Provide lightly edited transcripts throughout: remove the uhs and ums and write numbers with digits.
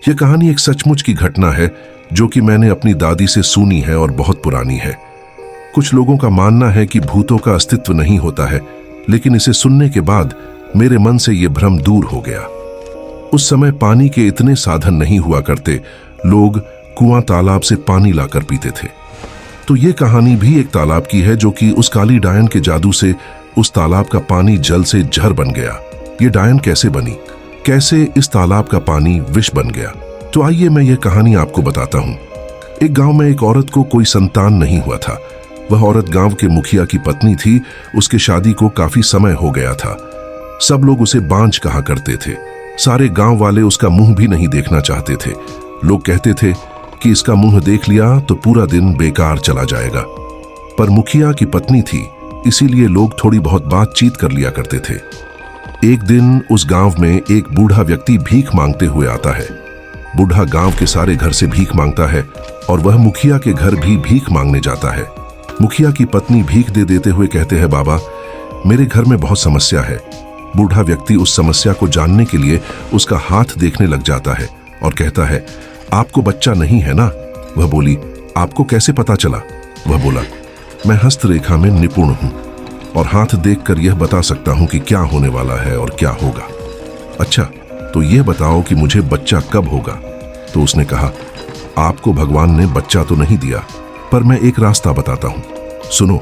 यह कहानी एक सचमुच की घटना है जो कि मैंने अपनी दादी से सुनी है और बहुत पुरानी है। कुछ लोगों का मानना है कि भूतों का अस्तित्व नहीं होता है, लेकिन इसे सुनने के बाद मेरे मन से यह भ्रम दूर हो गया। उस समय पानी के इतने साधन नहीं हुआ करते, लोग कुआं तालाब से पानी लाकर पीते थे। तो ये कहानी भी एक तालाब की है जो कि उस काली डायन के जादू से उस तालाब का पानी जल से जहर बन गया। ये डायन कैसे बनी, कैसे इस तालाब का पानी विष बन गया, तो आइए मैं ये कहानी आपको बताता हूँ। एक गांव में एक औरत को कोई संतान नहीं हुआ था। वह औरत गांव के मुखिया की पत्नी थी। उसके शादी को काफी समय हो गया था। सब लोग उसे बांझ कहा करते थे। सारे गांव वाले उसका मुंह भी नहीं देखना चाहते थे। लोग कहते थे कि इसका मुंह देख लिया तो पूरा दिन बेकार चला जाएगा। पर मुखिया की पत्नी थी, इसीलिए लोग थोड़ी बहुत बातचीत कर लिया करते थे। एक दिन उस गांव में एक बूढ़ा व्यक्ति भीख मांगते हुए आता है। बूढ़ा गांव के सारे घर से भीख मांगता है और वह मुखिया के घर भी भीख मांगने जाता है। मुखिया की पत्नी भीख दे देते हुए कहते हैं, बाबा मेरे घर में बहुत समस्या है। बूढ़ा व्यक्ति उस समस्या को जानने के लिए उसका हाथ देखने लग जाता है और कहता है, आपको बच्चा नहीं है ना? वह बोली, आपको कैसे पता चला? वह बोला, मैं हस्तरेखा में निपुण हूं और हाथ देखकर यह बता सकता हूं कि क्या होने वाला है और क्या होगा। अच्छा, तो यह बताओ कि मुझे बच्चा कब होगा? तो उसने कहा, आपको भगवान ने बच्चा तो नहीं दिया, पर मैं एक रास्ता बताता हूं। सुनो,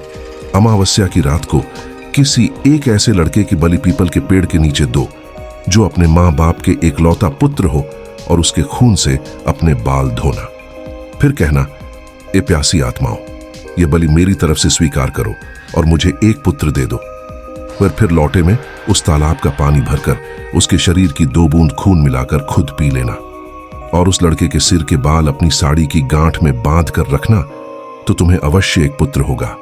अमावस्या की रात को किसी एक ऐसे लड़के की बलि पीपल के पेड़ के नीचे दो जो अपने माँ बाप के एकलौता पुत्र हो, और उसके खून से अपने बाल धोना। फिर कहना, ए प्यासी आत्माओं, ये बलि मेरी तरफ से स्वीकार करो और मुझे एक पुत्र दे दो। फिर लौटे में उस तालाब का पानी भरकर उसके शरीर की 2 बूंद खून मिलाकर खुद पी लेना और उस लड़के के सिर के बाल अपनी साड़ी की गांठ में बांध कर रखना, तो तुम्हें अवश्य एक पुत्र होगा।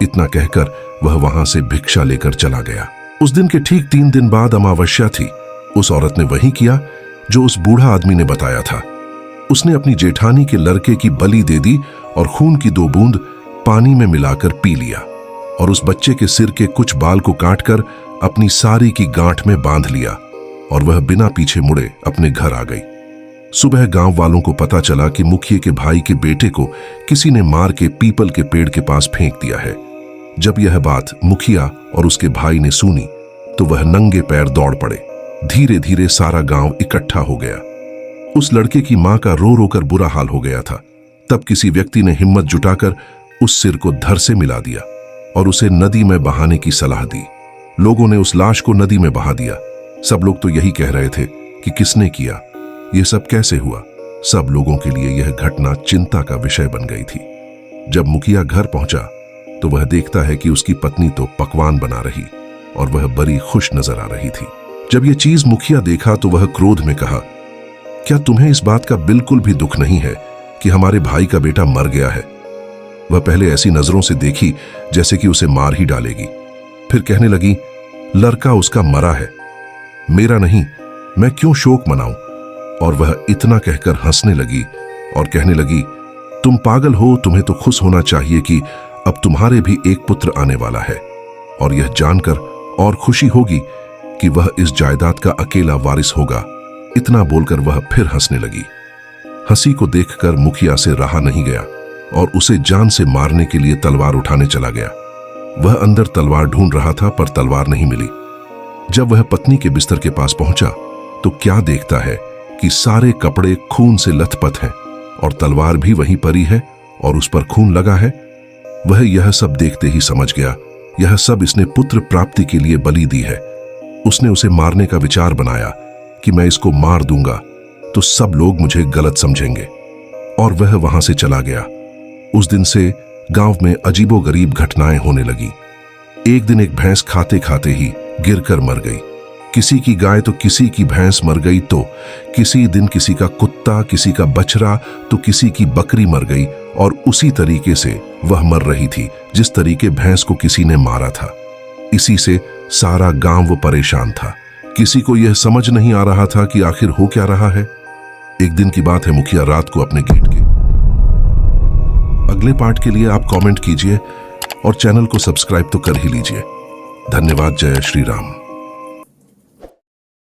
इतना कहकर वह वहां से भिक्षा लेकर चला गया। उस दिन के ठीक 3 दिन बाद अमावस्या थी। उस औरत ने वही किया जो उस बूढ़ा आदमी ने बताया था। उसने अपनी जेठानी के लड़के की बलि दे दी और खून की 2 बूंद पानी में मिलाकर पी लिया और उस बच्चे के सिर के कुछ बाल को काटकर अपनी साड़ी की गांठ में बांध लिया और वह बिना पीछे मुड़े अपने घर आ गई। सुबह गांव वालों को पता चला कि मुखिया के भाई के बेटे को किसी ने मार के पीपल के पेड़ के पास फेंक दिया है। जब यह बात मुखिया और उसके भाई ने सुनी तो वह नंगे पैर दौड़ पड़े। धीरे धीरे सारा गांव इकट्ठा हो गया। उस लड़के की मां का रो रो कर बुरा हाल हो गया था। तब किसी व्यक्ति ने हिम्मत जुटाकर उस सिर को धड़ से मिला दिया और उसे नदी में बहाने की सलाह दी। लोगों ने उस लाश को नदी में बहा दिया। सब लोग तो यही कह रहे थे कि किसने किया, यह सब कैसे हुआ। सब लोगों के लिए यह घटना चिंता का विषय बन गई थी। जब मुखिया घर पहुंचा तो वह देखता है कि उसकी पत्नी तो पकवान बना रही और वह बड़ी खुश नजर आ रही थी। जब यह चीज मुखिया देखा तो वह क्रोध में कहा, क्या तुम्हें इस बात का बिल्कुल भी दुख नहीं है कि हमारे भाई का बेटा मर गया है? वह पहले ऐसी नजरों से देखी जैसे कि उसे मार ही डालेगी। फिर कहने लगी, लड़का उसका मरा है, मेरा नहीं, मैं क्यों शोक मनाऊं? और वह इतना कहकर हंसने लगी और कहने लगी, तुम पागल हो, तुम्हें तो खुश होना चाहिए कि अब तुम्हारे भी एक पुत्र आने वाला है और यह जानकर और खुशी होगी कि वह इस जायदाद का अकेला वारिस होगा। इतना बोलकर वह फिर हंसने लगी। हंसी को देखकर मुखिया से रहा नहीं गया और उसे जान से मारने के लिए तलवार उठाने चला गया। वह अंदर तलवार ढूंढ रहा था पर तलवार नहीं मिली। जब वह पत्नी के बिस्तर के पास पहुंचा तो क्या देखता है कि सारे कपड़े खून से लथपथ हैं और तलवार भी वहीं पड़ी है और उस पर खून लगा है। वह यह सब देखते ही समझ गया, यह सब इसने पुत्र प्राप्ति के लिए बलि दी है। उसने उसे मारने का विचार बनाया कि मैं इसको मार दूंगा तो सब लोग मुझे गलत समझेंगे, और वह वहां से चला गया। उस दिन से गांव में अजीबोगरीब घटनाएं होने लगी। एक दिन एक भैंस खाते खाते ही गिरकर मर गई। किसी की गाय तो किसी की भैंस मर गई, तो किसी दिन किसी का कुत्ता, किसी का बछड़ा, तो किसी की बकरी मर गई, और उसी तरीके से वह मर रही थी जिस तरीके भैंस को किसी ने मारा था। इसी से सारा गांव परेशान था। किसी को यह समझ नहीं आ रहा था कि आखिर हो क्या रहा है। एक दिन की बात है, मुखिया रात को अपने गेट के अगले पार्ट के लिए आप कमेंट कीजिए और चैनल को सब्सक्राइब तो कर ही लीजिए। धन्यवाद। जय श्री राम।